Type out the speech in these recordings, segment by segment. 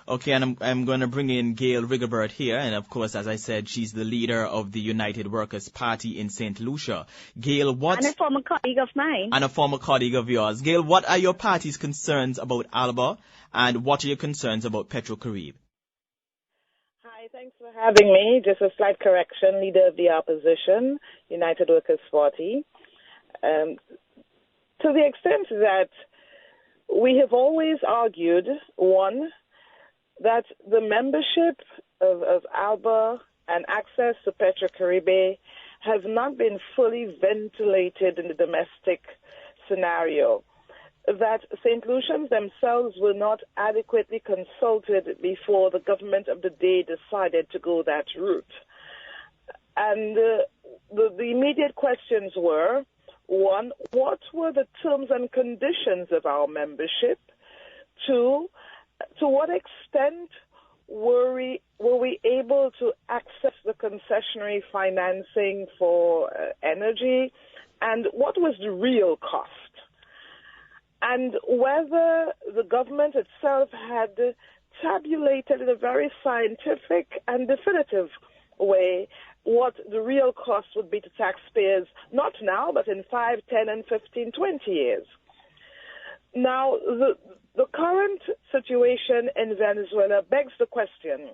Okay, and I'm going to bring in Gale Rigobert here, and of course, as I said, she's the leader of the United Workers' Party in St. Lucia. Gale, what... And a former colleague of mine. And a former colleague of yours. Gale, what are your party's concerns about Alba, and what are your concerns about Petrocaribe? Hi, thanks for having me. Just a slight correction, leader of the opposition, United Workers' Party. To the extent that we have always argued, one, that the membership of ALBA and access to Petrocaribe has not been fully ventilated in the domestic scenario, that St. Lucians themselves were not adequately consulted before the government of the day decided to go that route. And the immediate questions were, one, what were the terms and conditions of our membership? Two, to what extent were we able to access the concessionary financing for energy, and what was the real cost? And whether the government itself had tabulated in a very scientific and definitive way what the real cost would be to taxpayers, not now, but in 5, 10, and 15, 20 years. Now, the current situation in Venezuela begs the question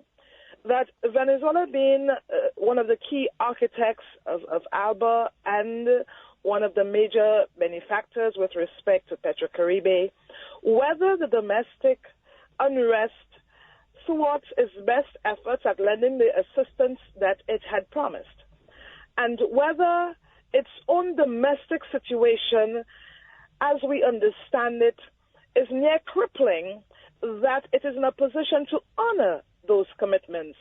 that Venezuela being one of the key architects of ALBA and one of the major benefactors with respect to Petrocaribe, whether the domestic unrest thwarts its best efforts at lending the assistance that it had promised, and whether its own domestic situation, as we understand it, is near crippling, that it is in a position to honor those commitments.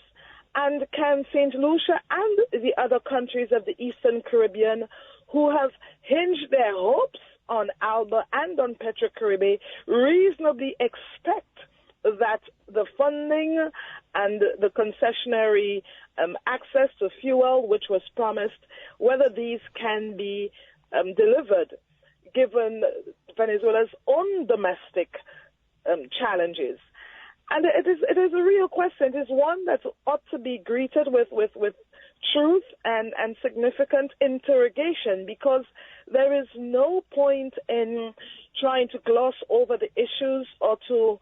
And can St. Lucia and the other countries of the Eastern Caribbean who have hinged their hopes on ALBA and on Petrocaribe reasonably expect that the funding and the concessionary access to fuel, which was promised, whether these can be delivered given Venezuela's own domestic challenges? And it is a real question. It is one that ought to be greeted with truth and significant interrogation, because there is no point in trying to gloss over the issues or to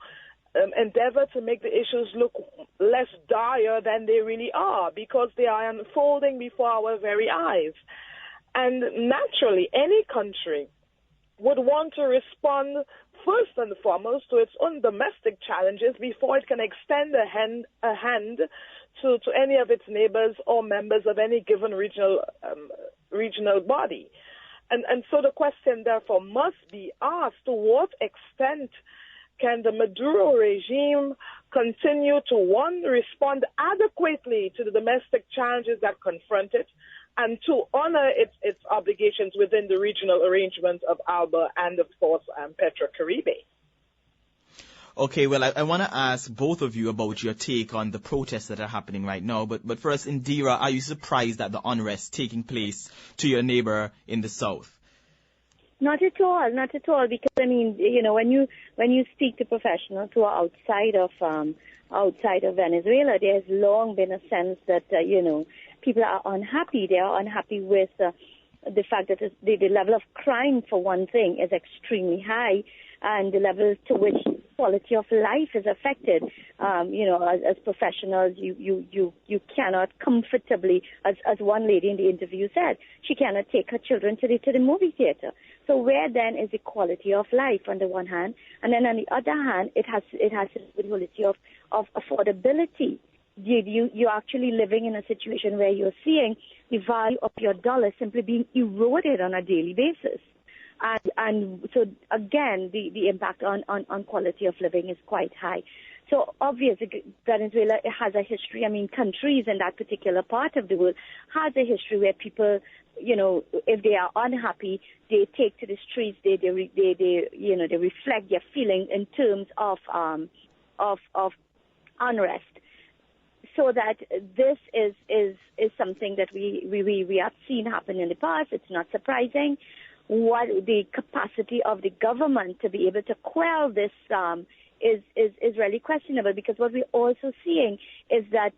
endeavor to make the issues look less dire than they really are, because they are unfolding before our very eyes. And naturally, any country would want to respond first and foremost to its own domestic challenges before it can extend a hand to any of its neighbors or members of any given regional body. And so the question, therefore, must be asked, to what extent can the Maduro regime continue to, one, respond adequately to the domestic challenges that confront it, and to honor its obligations within the regional arrangements of ALBA and, of course, Petrocaribe? Okay, well, I want to ask both of you about your take on the protests that are happening right now. But first, Indira, are you surprised at the unrest taking place to your neighbor in the south? Not at all, because I mean, when you speak to professionals who are outside of Venezuela, there has long been a sense that people are unhappy. They are unhappy with the fact that the level of crime, for one thing, is extremely high, and the level to which quality of life is affected. As professionals, you cannot comfortably, as one lady in the interview said, she cannot take her children to the movie theater. So where then is the quality of life on the one hand, and then on the other hand, it has to do with the quality of affordability. You're actually living in a situation where you're seeing the value of your dollar simply being eroded on a daily basis. And so, again, the impact on quality of living is quite high. So, obviously, Venezuela has a history. I mean, countries in that particular part of the world has a history where people, if they are unhappy, they take to the streets. They reflect their feeling in terms of unrest. So that this is something that we have seen happen in the past. It's not surprising. What the capacity of the government to be able to quell this is really questionable, because what we're also seeing is that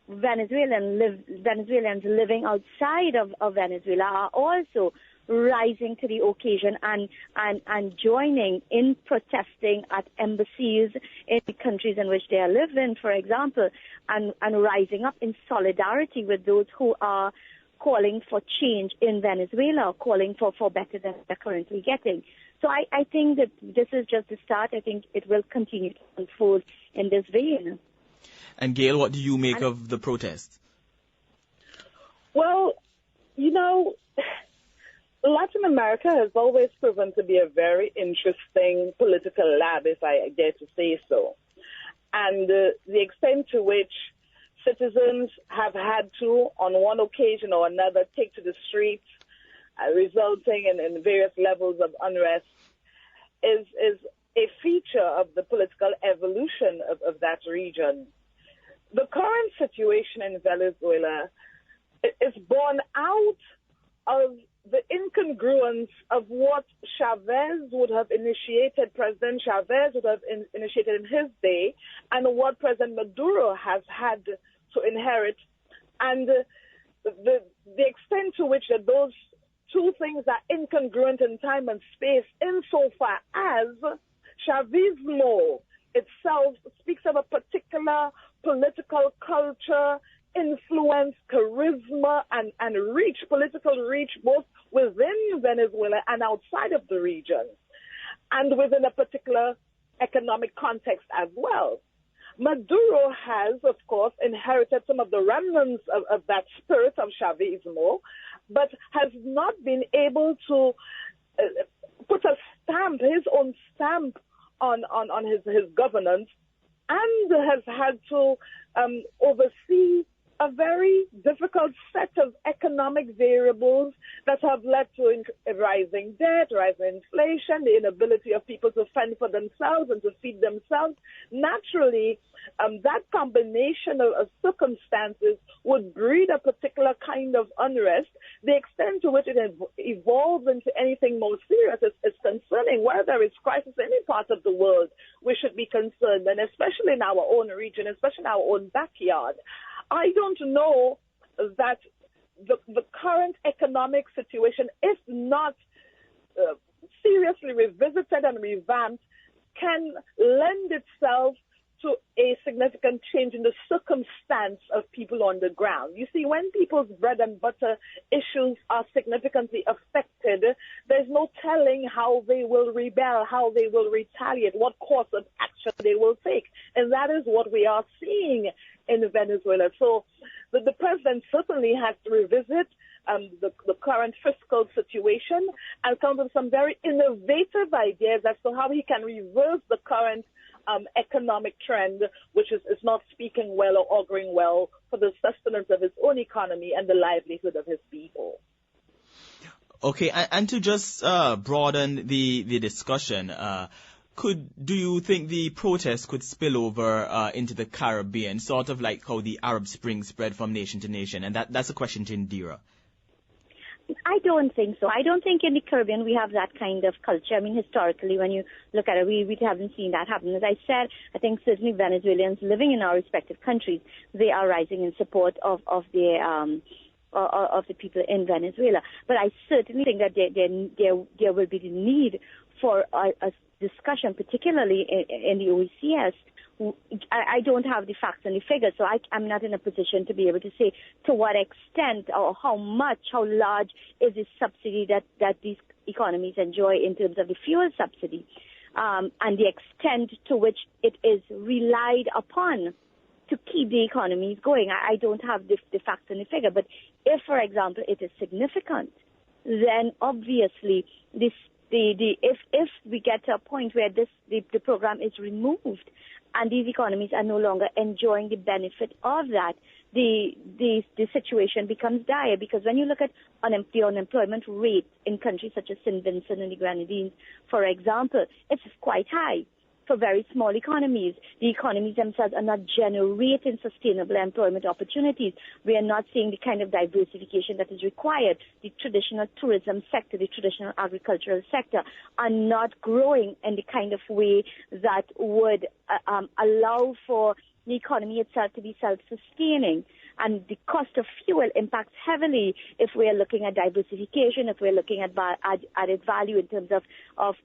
Venezuelans living outside of Venezuela are also rising to the occasion and joining in protesting at embassies in the countries in which they are living, for example, and rising up in solidarity with those who are calling for change in Venezuela, calling for better than they're currently getting. So I think that this is just the start. I think it will continue to unfold in this vein. And Gale, what do you make of the protest? Well, Latin America has always proven to be a very interesting political lab, if I dare to say so. And the extent to which citizens have had to, on one occasion or another, take to the streets, resulting in various levels of unrest, is a feature of the political evolution of that region. The current situation in Venezuela is born out of the incongruence of what Chavez would have initiated, President Chavez would have initiated in his day, and what President Maduro has had to inherit, and the extent to which that those two things are incongruent in time and space, insofar as Chavismo itself speaks of a particular political culture, influence, charisma, and reach, political reach, both within Venezuela and outside of the region, and within a particular economic context as well. Maduro has, of course, inherited some of the remnants of that spirit of Chavismo, but has not been able to put a stamp, his own stamp, on his governance, and has had to oversee a very difficult set of economic variables that have led to rising debt, rising inflation, the inability of people to fend for themselves and to feed themselves. Naturally, that combination of circumstances would breed a particular kind of unrest. The extent to which it evolves into anything more serious is concerning. Where there is crisis in any part of the world, we should be concerned, and especially in our own region, especially in our own backyard. I don't know that the current economic situation, if not seriously revisited and revamped, can lend itself to a significant change in the circumstance of people on the ground. You see, when people's bread and butter issues are significantly affected, there's no telling how they will rebel, how they will retaliate, what course of action they will take. And that is what we are seeing in Venezuela. So the president certainly has to revisit the current fiscal situation and come up with some very innovative ideas as to how he can reverse the current economic trend, which is not speaking well or auguring well for the sustenance of his own economy and the livelihood of his people. Okay, and to just broaden the discussion, do you think the protest could spill over into the Caribbean, sort of like how the Arab Spring spread from nation to nation? And that's a question to Indira. I don't think so. I don't think in the Caribbean we have that kind of culture. I mean, historically, when you look at it, we haven't seen that happen. As I said, I think certainly Venezuelans living in our respective countries, they are rising in support of the people in Venezuela. But I certainly think that there will be the need for a discussion, particularly in the OECS. I don't have the facts and the figures, so I'm not in a position to be able to say to what extent or how large is the subsidy that these economies enjoy in terms of the fuel subsidy, and the extent to which it is relied upon to keep the economies going. I don't have the facts and the figure, but if, for example, it is significant, then obviously if we get to a point where the program is removed and these economies are no longer enjoying the benefit of that, the situation becomes dire, because when you look at the unemployment rate in countries such as St. Vincent and the Grenadines, for example, it's quite high. for very small economies. The economies themselves are not generating sustainable employment opportunities. We are not seeing the kind of diversification that is required. The traditional tourism sector, the traditional agricultural sector are not growing in the kind of way that would allow for the economy itself to be self-sustaining. And the cost of fuel impacts heavily if we are looking at diversification, if we're looking at added value in terms of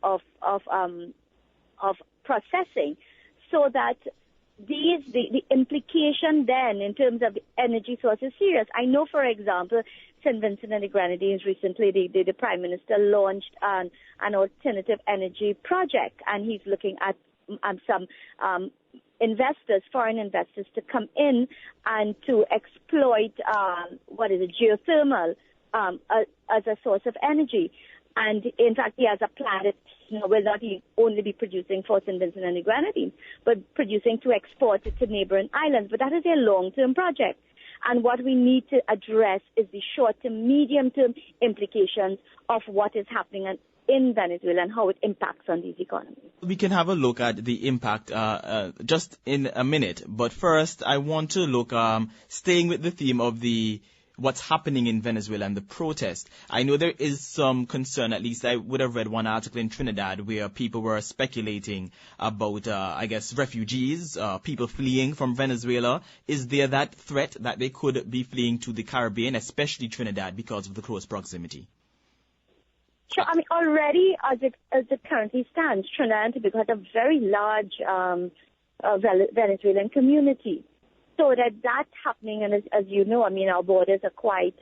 processing, so that the implication then in terms of the energy source is serious. I know, for example, St. Vincent and the Grenadines recently, the Prime Minister launched an alternative energy project, and he's looking at some investors, foreign investors, to come in and to exploit geothermal as a source of energy. And in fact, he has a plan that will not only be producing for St. Vincent and the Grenadines, but producing to export it to neighboring islands. But that is a long-term project. And what we need to address is the short to medium-term implications of what is happening in Venezuela and how it impacts on these economies. We can have a look at the impact just in a minute. But first, I want to look, staying with the theme of what's happening in Venezuela and the protest. I know there is some concern, at least I would have read one article in Trinidad where people were speculating about, refugees, people fleeing from Venezuela. Is there that threat that they could be fleeing to the Caribbean, especially Trinidad, because of the close proximity? Sure. I mean, already as it currently stands, Trinidad and Tobago has a very large Venezuelan community. So that's happening, and as you know, I mean, our borders are quite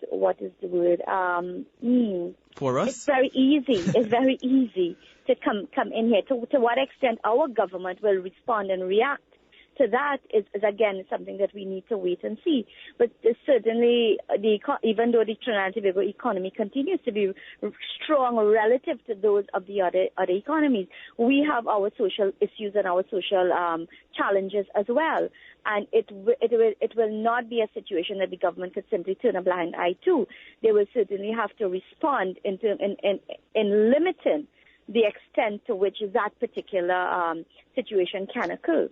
what is the word? For us, it's very easy. It's very easy to come in here. To what extent our government will respond and react to that is again something that we need to wait and see. But certainly, even though the Trinidad and Tobago economy continues to be strong relative to those of the other economies, we have our social issues and our social challenges as well. And it will not be a situation that the government could simply turn a blind eye to. They will certainly have to respond in limiting the extent to which that particular situation can occur.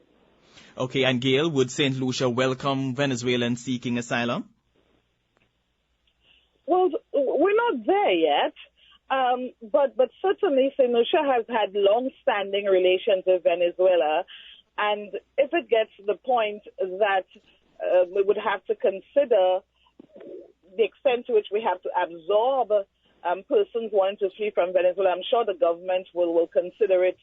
Okay, and Gale, would St. Lucia welcome Venezuelans seeking asylum? Well, we're not there yet, but certainly St. Lucia has had long-standing relations with Venezuela, and if it gets to the point that we would have to consider the extent to which we have to absorb persons wanting to flee from Venezuela, I'm sure the government will consider it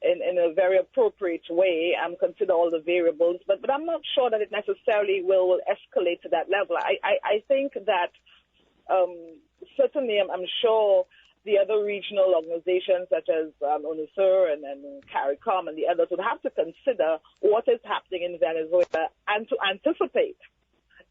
in a very appropriate way and consider all the variables, but I'm not sure that it necessarily will escalate to that level. I think that certainly I'm sure the other regional organizations such as UNICEF and CARICOM and the others would have to consider what is happening in Venezuela and to anticipate,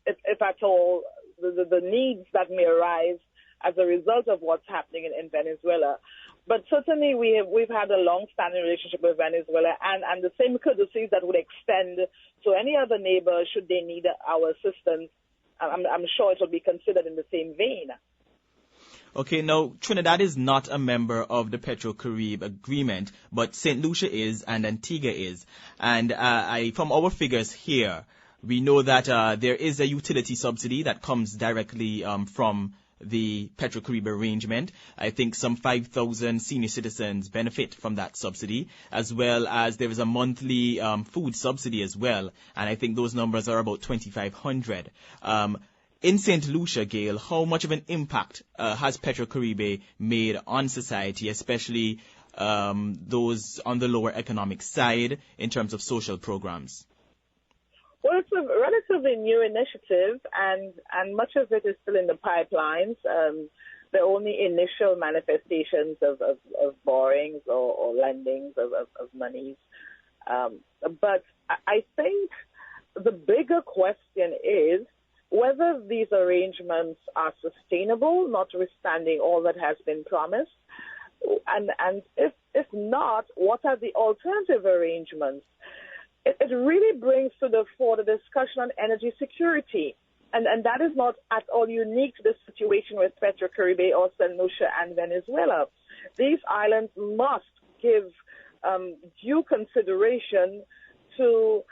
if at all, the needs that may arise as a result of what's happening in Venezuela. But certainly we've had a long-standing relationship with Venezuela and the same courtesies that would extend to any other neighbor should they need our assistance. I'm sure it will be considered in the same vein. Okay, now Trinidad is not a member of the Petro-Carib agreement, but St. Lucia is and Antigua is. And from our figures here, we know that there is a utility subsidy that comes directly from the Petro-Carib arrangement. I think some 5,000 senior citizens benefit from that subsidy, as well as there is a monthly food subsidy as well, and I think those numbers are about 2,500. In St. Lucia, Gale, how much of an impact has Petro-Carib made on society, especially those on the lower economic side in terms of social programs? Well, it's a relatively new initiative, and much of it is still in the pipelines. The only initial manifestations of borrowings or lendings of monies. But I think the bigger question is whether these arrangements are sustainable, notwithstanding all that has been promised, and if not, what are the alternative arrangements? It really brings to the fore the discussion on energy security, and that is not at all unique to the situation with Petro-Carib or St. Lucia and Venezuela. These islands must give due consideration to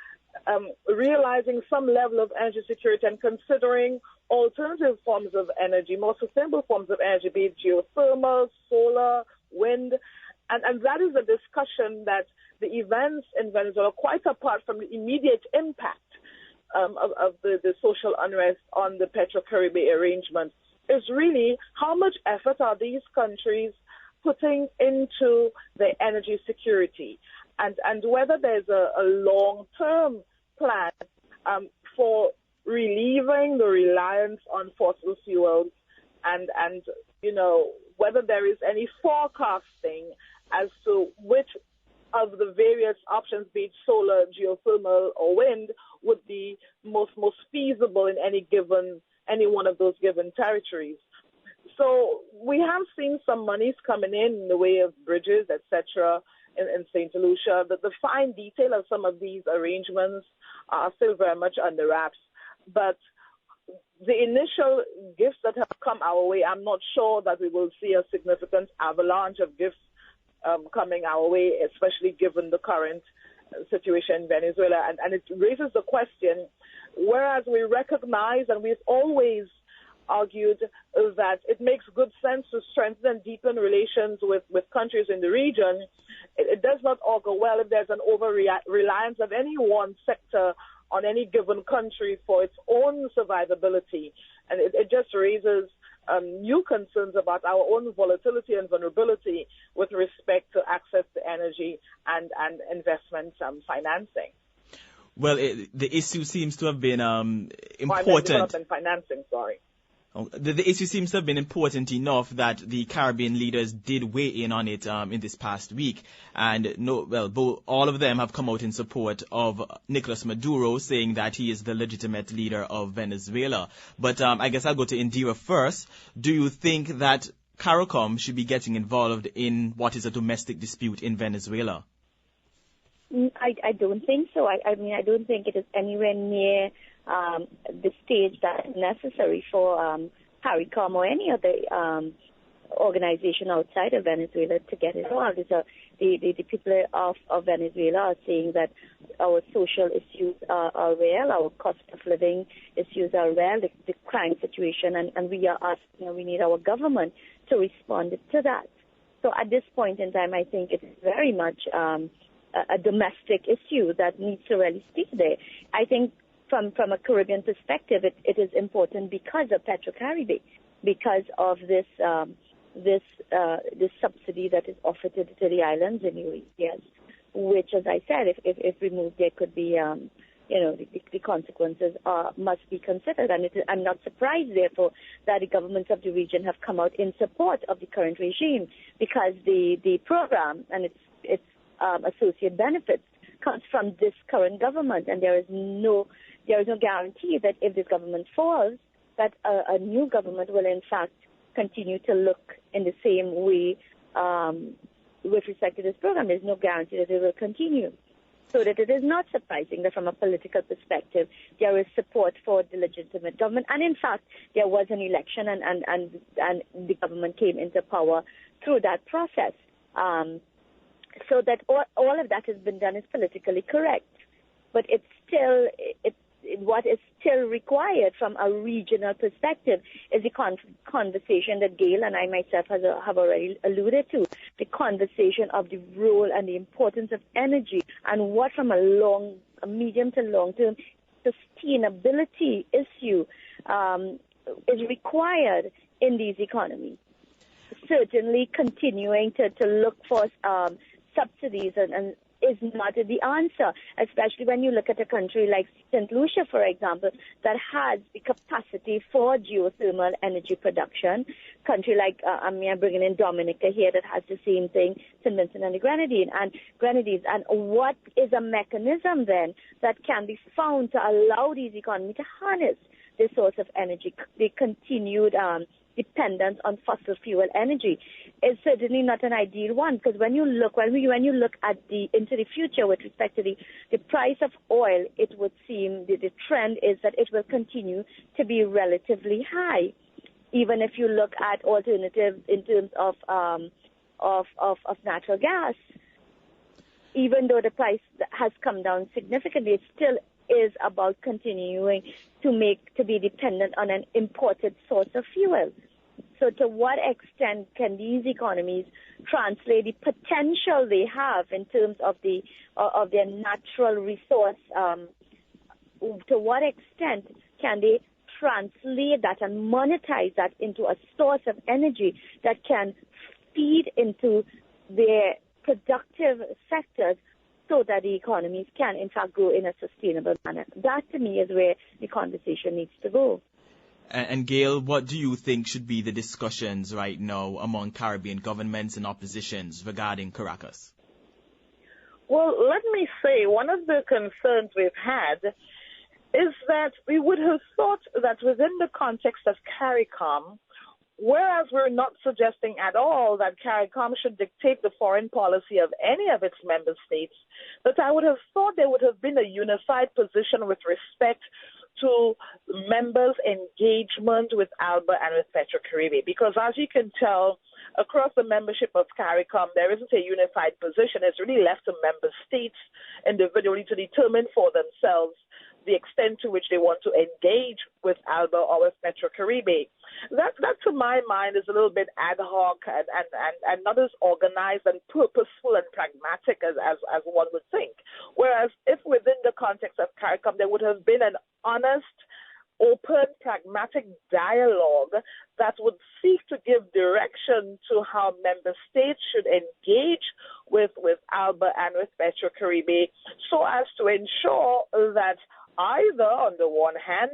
realizing some level of energy security and considering alternative forms of energy, more sustainable forms of energy, be it geothermal, solar, wind. And that is a discussion that the events in Venezuela, quite apart from the immediate impact of the social unrest on the Petro-Caribbean arrangement, is really how much effort are these countries putting into their energy security, and whether there's a long-term plan for relieving the reliance on fossil fuels, and whether there is any forecasting as to which of the various options, be it solar, geothermal, or wind, would be most feasible in any one of those given territories. So we have seen some monies coming in the way of bridges, etc., in St. Lucia. The fine detail of some of these arrangements are still very much under wraps. But the initial gifts that have come our way, I'm not sure that we will see a significant avalanche of gifts coming our way, especially given the current situation in Venezuela. And it raises the question, whereas we recognize and we've always argued that it makes good sense to strengthen and deepen relations with countries in the region, it does not augur well if there's an over-reliance of any one sector on any given country for its own survivability. And it just raises new concerns about our own volatility and vulnerability with respect to access to energy and investment financing. Well, the issue seems to have been important. Development financing, sorry. The issue seems to have been important enough that the Caribbean leaders did weigh in on it in this past week. And all of them have come out in support of Nicolas Maduro, saying that he is the legitimate leader of Venezuela. But I guess I'll go to Indira first. Do you think that CARICOM should be getting involved in what is a domestic dispute in Venezuela? I don't think so. I mean, I don't think it is anywhere near the stage that is necessary for CARICOM or any other organization outside of Venezuela to get involved. The people of Venezuela are saying that our social issues are real, our cost of living issues are real, the crime situation, and we are asking, we need our government to respond to that. So at this point in time, I think it's very much a domestic issue that needs to really stay there. I think from a Caribbean perspective, it is important because of Petro-Caribbean, because of this subsidy that is offered to the islands in UAS, which, as I said, if removed, there could be, the consequences must be considered. And I'm not surprised, therefore, that the governments of the region have come out in support of the current regime, because the program and its associate benefits comes from this current government, and there is no guarantee that if this government falls, that a new government will in fact continue to look in the same way with respect to this program. There's no guarantee that it will continue. So that it is not surprising that from a political perspective, there is support for the legitimate government. And in fact, there was an election and the government came into power through that process. So that all of that has been done is politically correct. But what is still required from a regional perspective is the conversation that Gale and I myself have already alluded to, the conversation of the role and the importance of energy, and what from a medium to long-term sustainability issue is required in these economies. Certainly continuing to look for subsidies and is not the answer, especially when you look at a country like St. Lucia, for example, that has the capacity for geothermal energy production. Country like, I'm bringing in Dominica here that has the same thing, St. Vincent and the Grenadines. And what is a mechanism then that can be found to allow these economies to harness this source of energy, the continued dependence on fossil fuel energy is certainly not an ideal one, because when you look at into the future with respect to the price of oil, it would seem the trend is that it will continue to be relatively high, even if you look at alternatives in terms of of natural gas. Even though the price has come down significantly, it still is about continuing to be dependent on an imported source of fuel. So to what extent can these economies translate the potential they have in terms of their natural resource? To what extent can they translate that and monetize that into a source of energy that can feed into their productive sectors so that the economies can, in fact, grow in a sustainable manner? That, to me, is where the conversation needs to go. And Gale, what do you think should be the discussions right now among Caribbean governments and oppositions regarding Caracas? Well, let me say, one of the concerns we've had is that we would have thought that within the context of CARICOM, whereas we're not suggesting at all that CARICOM should dictate the foreign policy of any of its member states, but I would have thought there would have been a unified position with respect to members' engagement with ALBA and with PetroCaribe. Because as you can tell, across the membership of CARICOM, there isn't a unified position. It's really left to member states individually to determine for themselves the extent to which they want to engage with ALBA or with PetroCaribe. That to my mind, is a little bit ad hoc and not as organized and purposeful and pragmatic as one would think. Whereas if within the context of CARICOM, there would have been an honest, open, pragmatic dialogue that would seek to give direction to how member states should engage with ALBA and with PetroCaribe, so as to ensure that either, on the one hand,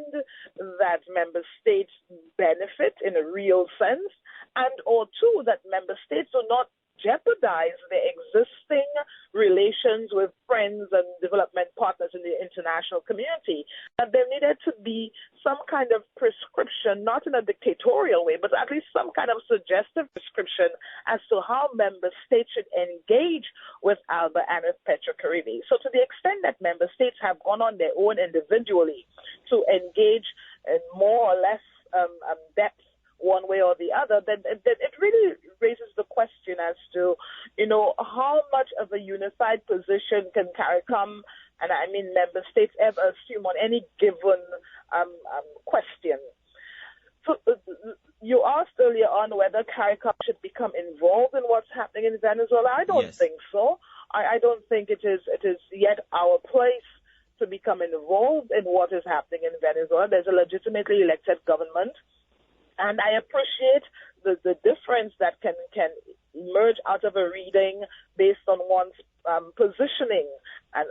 that member states benefit in a real sense, and or two, that member states do not jeopardize their existing relations with friends and development partners in the international community. That there needed to be some kind of prescription, not in a dictatorial way, but at least some kind of suggestive prescription as to how member states should engage with ALBA and with PetroCaribe. So to the extent that member states have gone on their own individually to engage in more or less depth one way or the other, then it really raises the question as to, how much of a unified position can CARICOM, and I mean member states, ever assume on any given question. So you asked earlier on whether CARICOM should become involved in what's happening in Venezuela. I don't think so. I don't think it is yet our place to become involved in what is happening in Venezuela. There's a legitimately elected government. And I appreciate the difference that can emerge out of a reading based on one's positioning and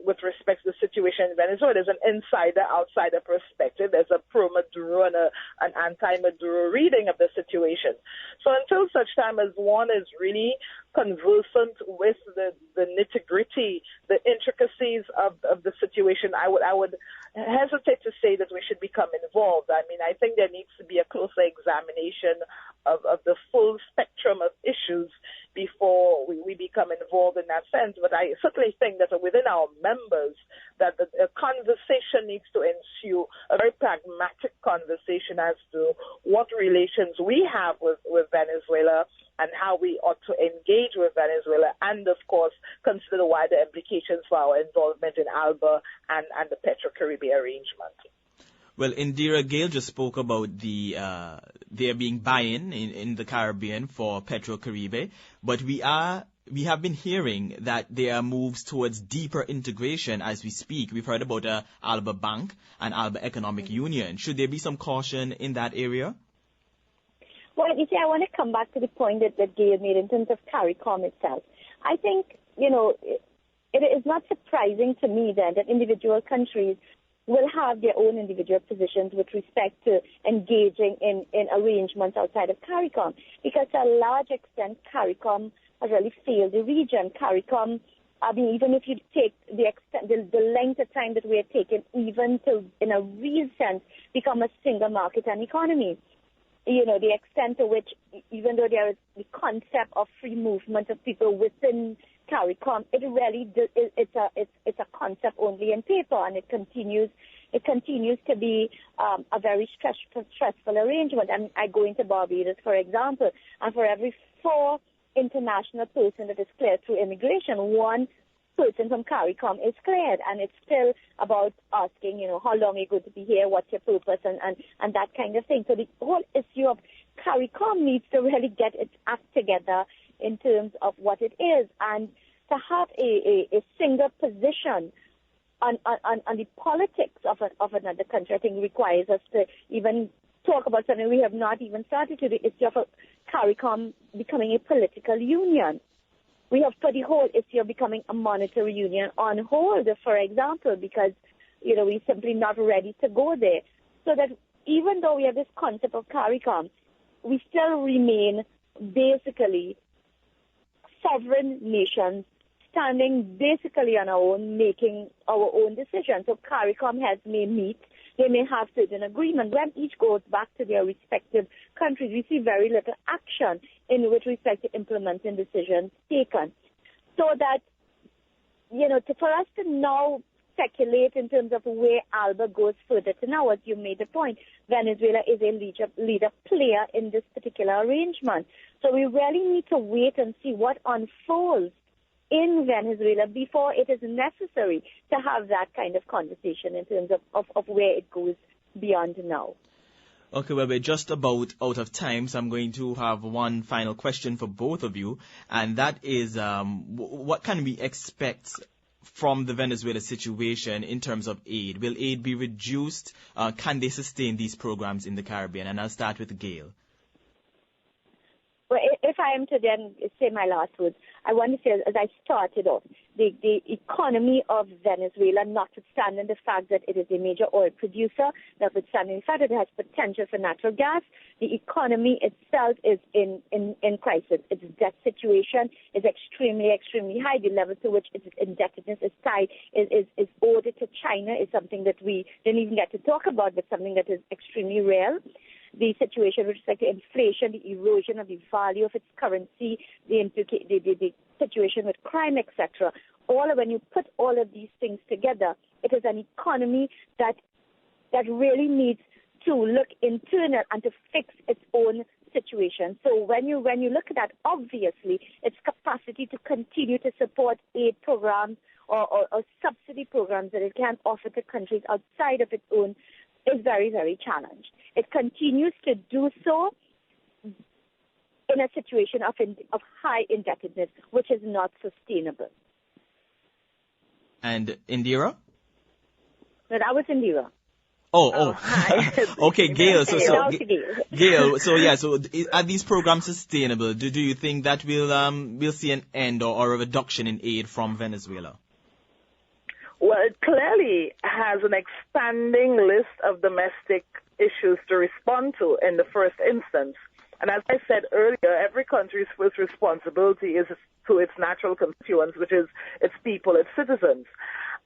with respect to the situation in Venezuela. There's an insider-outsider perspective. There's a pro-Maduro and an anti-Maduro reading of the situation. So until such time as one is really conversant with the nitty-gritty, the intricacies of the situation, I would hesitate to say that we should become involved. I mean, I think there needs to be a closer examination of the full spectrum of issues before we become involved in that sense. But I certainly think that within our members, that a conversation needs to ensue, a very pragmatic conversation as to what relations we have with Venezuela and how we ought to engage with Venezuela, and of course consider the wider implications for our involvement in ALBA and the PetroCaribe arrangement. Well, Indira, Gale just spoke about there being buy-in in the Caribbean for PetroCaribe, but we have been hearing that there are moves towards deeper integration as we speak. We've heard about ALBA Bank and ALBA Economic Union. Should there be some caution in that area? Well, you see, I want to come back to the point that Gale made in terms of CARICOM itself. I think, it is not surprising to me then that individual countries will have their own individual positions with respect to engaging in arrangements outside of CARICOM, because to a large extent, CARICOM has really failed the region. CARICOM, I mean, even if you take the length of time that we are taking, even to, in a real sense, become a single market and economy, the extent to which, even though there is the concept of free movement of people within CARICOM, it really it's a concept only in paper, and it continues it continues to be a very stressful arrangement. And I go into Barbados, for example, and for every 4 international person that is cleared through immigration, 1 person from CARICOM is cleared, and it's still about asking, how long are you going to be here, what's your purpose, and that kind of thing. So the whole issue of CARICOM needs to really get its act together in terms of what it is, and to have a single position on the politics of another country, I think requires us to even talk about something we have not even started to, the issue of CARICOM becoming a political union. We have put the whole issue of becoming a monetary union on hold, for example, because, we're simply not ready to go there. So that even though we have this concept of CARICOM, we still remain basically sovereign nations standing basically on our own, making our own decisions. So CARICOM heads may meet. They may have certain agreements. When each goes back to their respective countries, we see very little action with respect to implementing decisions taken. So that, for us to now speculate in terms of where ALBA goes further to now, as you made the point, Venezuela is a leader player in this particular arrangement. So we really need to wait and see what unfolds in Venezuela before it is necessary to have that kind of conversation in terms of where it goes beyond now. Okay, well, we're just about out of time, so I'm going to have one final question for both of you, and that is what can we expect from the Venezuela situation in terms of aid? Will aid be reduced? Can they sustain these programs in the Caribbean? And I'll start with Gale. Well, if I am to then say my last words, I want to say, as I started off, the economy of Venezuela, notwithstanding the fact that it is a major oil producer, notwithstanding the fact that it has potential for natural gas, the economy itself is in crisis. Its debt situation is extremely, extremely high. The level to which its indebtedness is tied is owed to China is something that we didn't even get to talk about, but something that is extremely real. The situation with respect to inflation, the erosion of the value of its currency, the situation with crime, etc. When you put all of these things together, it is an economy that really needs to look internal and to fix its own situation. So when you look at that, obviously, its capacity to continue to support aid programs or subsidy programs that it can offer to countries outside of its own is very, very challenged. It continues to do so in a situation of high indebtedness, which is not sustainable. And Indira? No, that was Indira. Hi. Okay, Gale. Gale. So are these programs sustainable? Do you think that we'll see an end or a reduction in aid from Venezuela? Well, it clearly has an expanding list of domestic issues to respond to in the first instance. And as I said earlier, every country's first responsibility is to its natural constituents, which is its people, its citizens.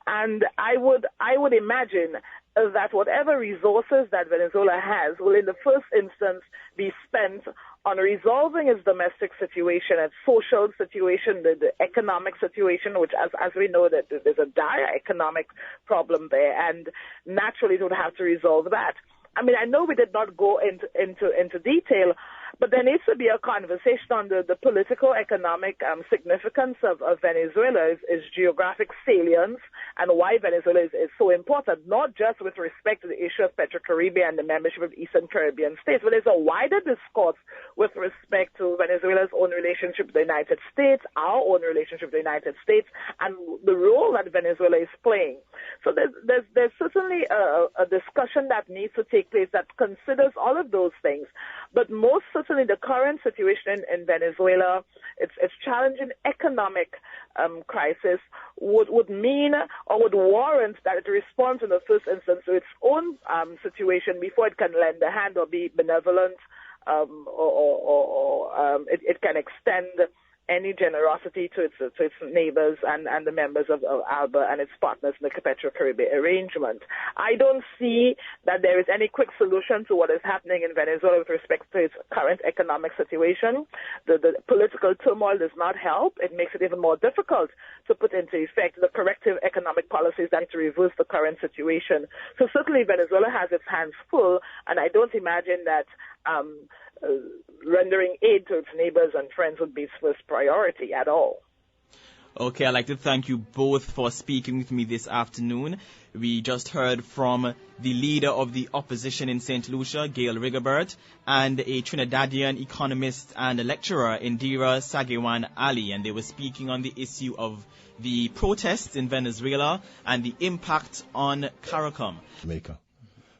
And I would imagine that whatever resources that Venezuela has will in the first instance be spent on resolving its domestic situation, its social situation, the economic situation, which as we know that there's a dire economic problem there, and naturally it would have to resolve that. I mean, I know we did not go into detail, but there needs to be a conversation on the political, economic significance of Venezuela, its geographic salience, and why Venezuela is so important, not just with respect to the issue of Petro-Caribbean and the membership of Eastern Caribbean states, but there's a wider discourse with respect to Venezuela's own relationship with the United States, our own relationship with the United States, and the role that Venezuela is playing. So there's certainly a discussion that needs to take place that considers all of those things. But most certainly the current situation in Venezuela, its challenging economic crisis would mean or would warrant that it responds in the first instance to its own situation before it can lend a hand or be benevolent, it can extend any generosity to its neighbors and the members of ALBA and its partners in the Petro-Caribbean arrangement. I don't see that there is any quick solution to what is happening in Venezuela with respect to its current economic situation. The political turmoil does not help. It makes it even more difficult to put into effect the corrective economic policy policies that to reverse the current situation. So certainly Venezuela has its hands full, and I don't imagine that rendering aid to its neighbors and friends would be its first priority at all. Okay, I'd like to thank you both for speaking with me this afternoon. We just heard from the leader of the opposition in St. Lucia, Gale Rigobert, and a Trinidadian economist and lecturer, Indira Sagewan Ali, and they were speaking on the issue of the protests in Venezuela and the impact on CARICOM. Jamaica.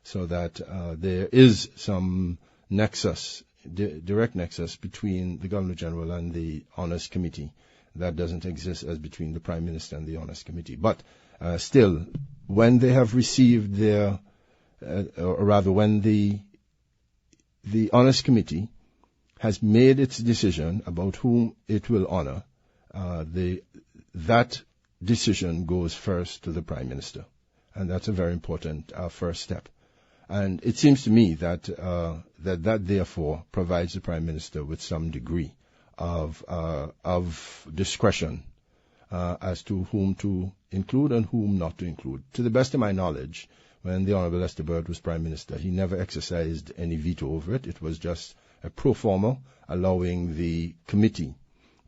So that there is some nexus, direct nexus between the Governor General and the Honours Committee. That doesn't exist as between the Prime Minister and the Honours Committee. But still, when they have received their, or rather when the Honours Committee has made its decision about whom it will honour, that decision goes first to the Prime Minister. And that's a very important first step. And it seems to me that that therefore provides the Prime Minister with some degree of discretion as to whom to include and whom not to include. To the best of my knowledge, when the Honourable Lester Bird was Prime Minister, he never exercised any veto over it. It was just a pro forma allowing the committee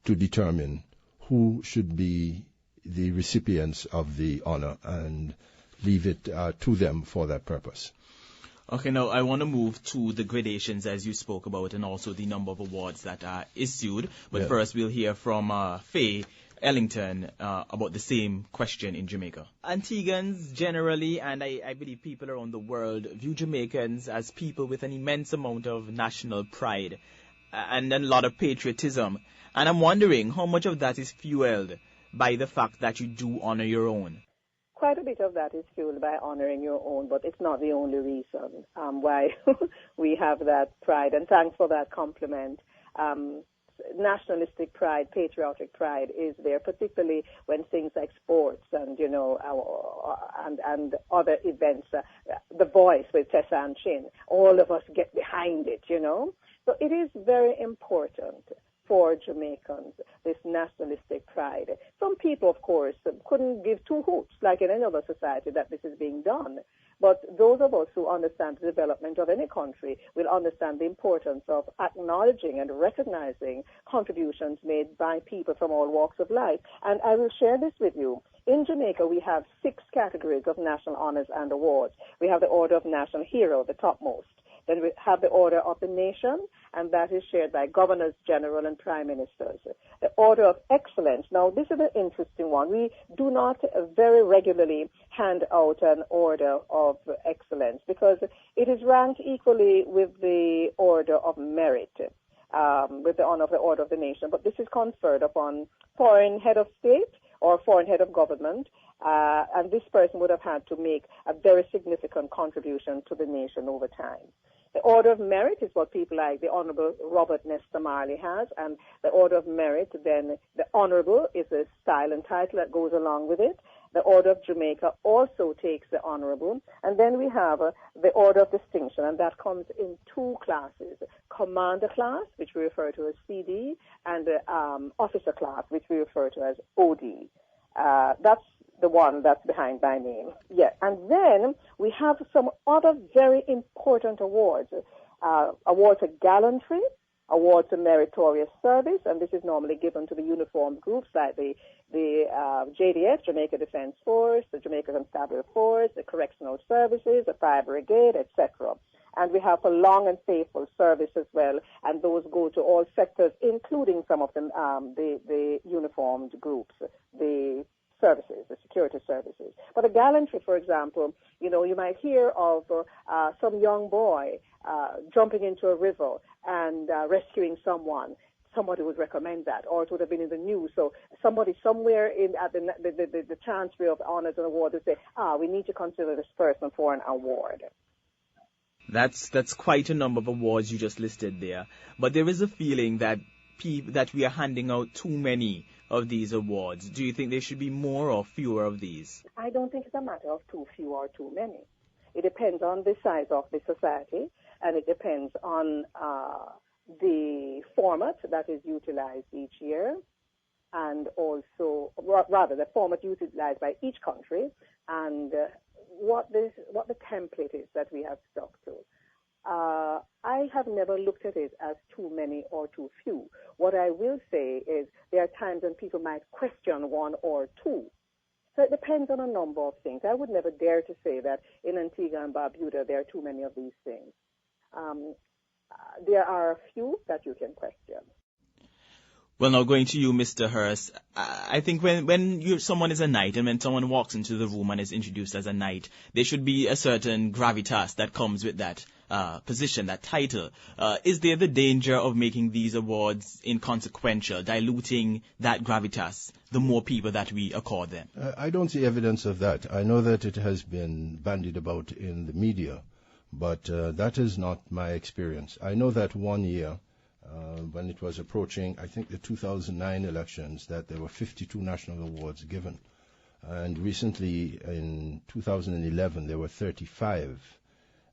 to determine who should be the recipients of the honour and leave it to them for that purpose. Okay, now I want to move to the gradations as you spoke about and also the number of awards that are issued. But first we'll hear from Faye Ellington about the same question in Jamaica. Antiguans generally, and I believe people around the world, view Jamaicans as people with an immense amount of national pride and a lot of patriotism. And I'm wondering how much of that is fueled by the fact that you do honor your own. Quite a bit of that is fueled by honoring your own, but it's not the only reason why we have that pride. And thanks for that compliment. Nationalistic pride, patriotic pride is there, particularly when things like sports and, you know, and other events. The Voice with Tessa and Chin, all of us get behind it, you know. So it is very important for Jamaicans, this nationalistic pride. Some people, of course, couldn't give two hoots, like in any other society, that this is being done. But those of us who understand the development of any country will understand the importance of acknowledging and recognizing contributions made by people from all walks of life. And I will share this with you. In Jamaica, we have 6 categories of national honors and awards. We have the Order of National Hero, the topmost. Then we have the Order of the Nation, and that is shared by governors general and prime ministers. The Order of Excellence. Now, this is an interesting one. We do not very regularly hand out an Order of Excellence because it is ranked equally with the Order of Merit, with the honor of the Order of the Nation. But this is conferred upon foreign head of state or foreign head of government, and this person would have had to make a very significant contribution to the nation over time. The Order of Merit is what people like the Honourable Robert Nesta Marley has, and the Order of Merit, then the Honourable is a style and title that goes along with it. The Order of Jamaica also takes the Honourable, and then we have the Order of Distinction, and that comes in 2 classes, Commander class, which we refer to as CD, and the Officer class, which we refer to as OD. That's the one that's behind my name. Yeah, and then we have some other very important awards. Awards for gallantry, awards for meritorious service, and this is normally given to the uniformed groups like the JDF, Jamaica Defence Force, the Jamaica Constabulary Force, the Correctional Services, the Fire Brigade, etc. And we have for long and faithful service as well, and those go to all sectors, including some of them, the uniformed groups, the services, the security services. But the gallantry, for example, you know, you might hear of some young boy jumping into a river and rescuing someone. Somebody would recommend that, or it would have been in the news. So somebody somewhere at the Chancery of Honors and Awards would say, we need to consider this person for an award. That's quite a number of awards you just listed there. But there is a feeling that we are handing out too many of these awards. Do you think there should be more or fewer of these? I don't think it's a matter of too few or too many. It depends on the size of the society, and it depends on the format that is utilized each year. and also, rather, the format utilized by each country, and what the template is that we have stuck to. I have never looked at it as too many or too few. What I will say is there are times when people might question one or two. So it depends on a number of things. I would never dare to say that in Antigua and Barbuda there are too many of these things. There are a few that you can question. Well, now going to you, Mr. Hurst, I think when someone is a knight and when someone walks into the room and is introduced as a knight, there should be a certain gravitas that comes with that position, that title. Is there the danger of making these awards inconsequential, diluting that gravitas, the more people that we accord them? I don't see evidence of that. I know that it has been bandied about in the media, but that is not my experience. I know that one year, when it was approaching, I think, the 2009 elections, that there were 52 national awards given. And recently, in 2011, there were 35.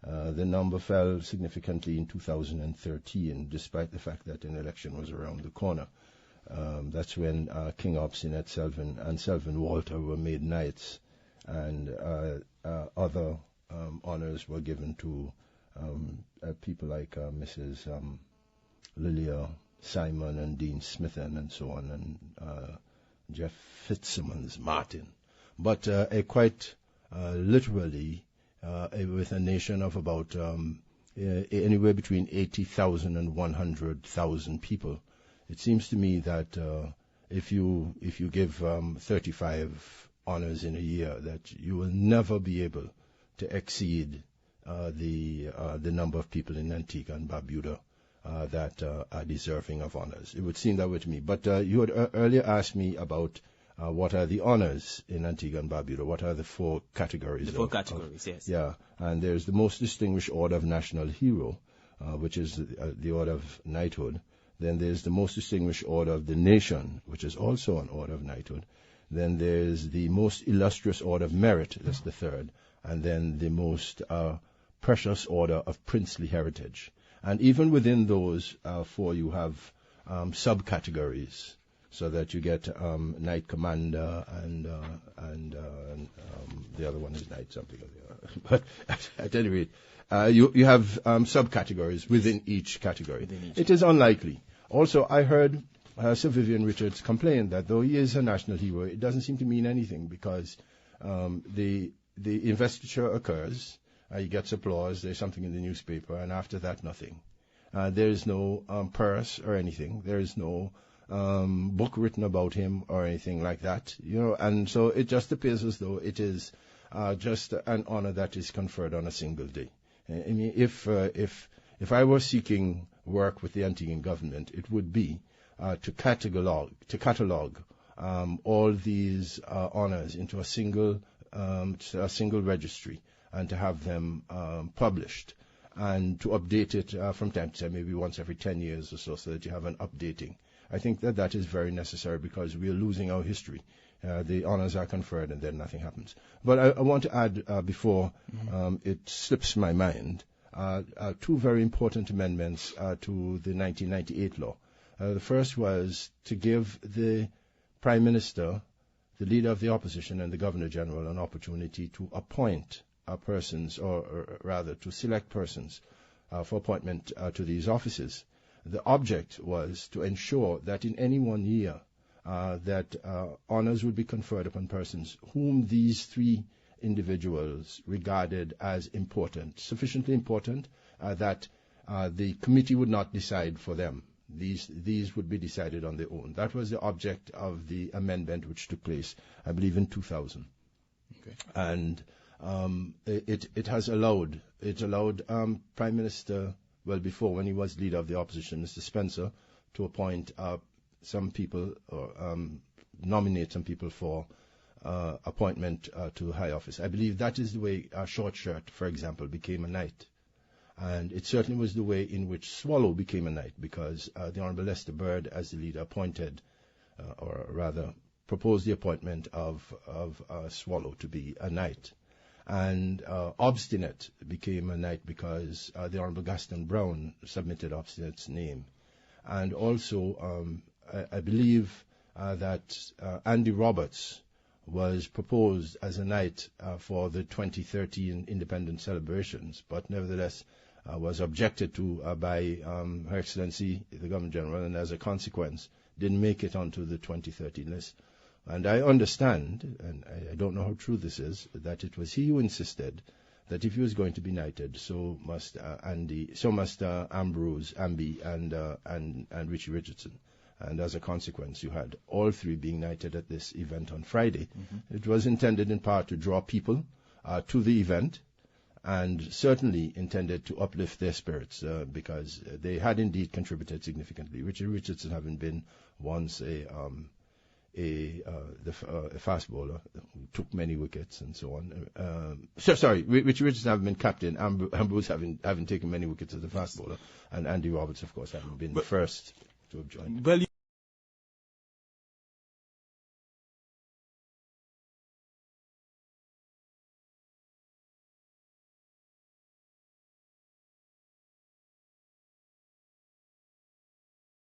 The number fell significantly in 2013, despite the fact that an election was around the corner. That's when King Obstinate Selvin and Selvin Walter were made knights, and other honors were given to people like Mrs. Lilia Simon and Dean Smithen and so on, and Jeff Fitzsimmons Martin. But quite literally, with a nation of about anywhere between 80,000 and 100,000 people, it seems to me that if you give 35 honors in a year, that you will never be able to exceed the number of people in Antigua and Barbuda that are deserving of honors. It would seem that way to me. But you had earlier asked me about what are the honors in Antigua and Barbuda. What are the four categories? The four categories, yes. Yeah, and there's the Most Distinguished Order of National Hero, which is the Order of Knighthood. Then there's the Most Distinguished Order of the Nation, which is also an Order of Knighthood. Then there's the Most Illustrious Order of Merit, that's the third. And then the Most Precious Order of Princely Heritage. And even within those four, you have subcategories, so that you get Knight Commander and the other one is Knight something. But at any rate, you have subcategories within each category. It is unlikely. Also, I heard Sir Vivian Richards complain that though he is a national hero, it doesn't seem to mean anything, because the investiture occurs. He gets applause, there's something in the newspaper, and after that, nothing. There is no purse or anything. There is no book written about him or anything like that. And so it just appears as though it is just an honor that is conferred on a single day. I mean, if I were seeking work with the Antiguan government, it would be to catalog all these honors into a single registry, and to have them published, and to update it from time to time, maybe once every 10 years or so that you have an updating. I think that is very necessary, because we are losing our history. The honors are conferred and then nothing happens. But I want to add, before it slips my mind, two very important amendments to the 1998 law. The first was to give the Prime Minister, the Leader of the Opposition, and the Governor-General an opportunity to appoint persons, or rather to select persons for appointment to these offices. The object was to ensure that in any one year that honors would be conferred upon persons whom these three individuals regarded as important, sufficiently important that the committee would not decide for them. These would be decided on their own. That was the object of the amendment which took place, I believe, in 2000. Okay. And it allowed Prime Minister, well, before, when he was Leader of the Opposition, Mr. Spencer, to appoint some people, or nominate some people for appointment to high office. I believe that is the way Short Shirt, for example, became a knight. And it certainly was the way in which Swallow became a knight, because the Honorable Lester Bird, as the leader, appointed, or rather proposed the appointment of Swallow to be a knight. And Obstinate became a knight because the Honorable Gaston Brown submitted Obstinate's name. And also, I believe that Andy Roberts was proposed as a night for the 2013 independence celebrations, but nevertheless was objected to by Her Excellency the Governor General, and as a consequence didn't make it onto the 2013 list. And I understand, and I don't know how true this is, that it was he who insisted that if he was going to be knighted, so must Ambrose, Amby, and Richie Richardson. And as a consequence, you had all three being knighted at this event on Friday. Mm-hmm. It was intended in part to draw people to the event, and certainly intended to uplift their spirits because they had indeed contributed significantly. Richie Richardson having been once a fast bowler who took many wickets and so on. Richie Richardson having been captain, Ambrose having taken many wickets as a fast bowler, and Andy Roberts, of course, having been the first to have joined. Well,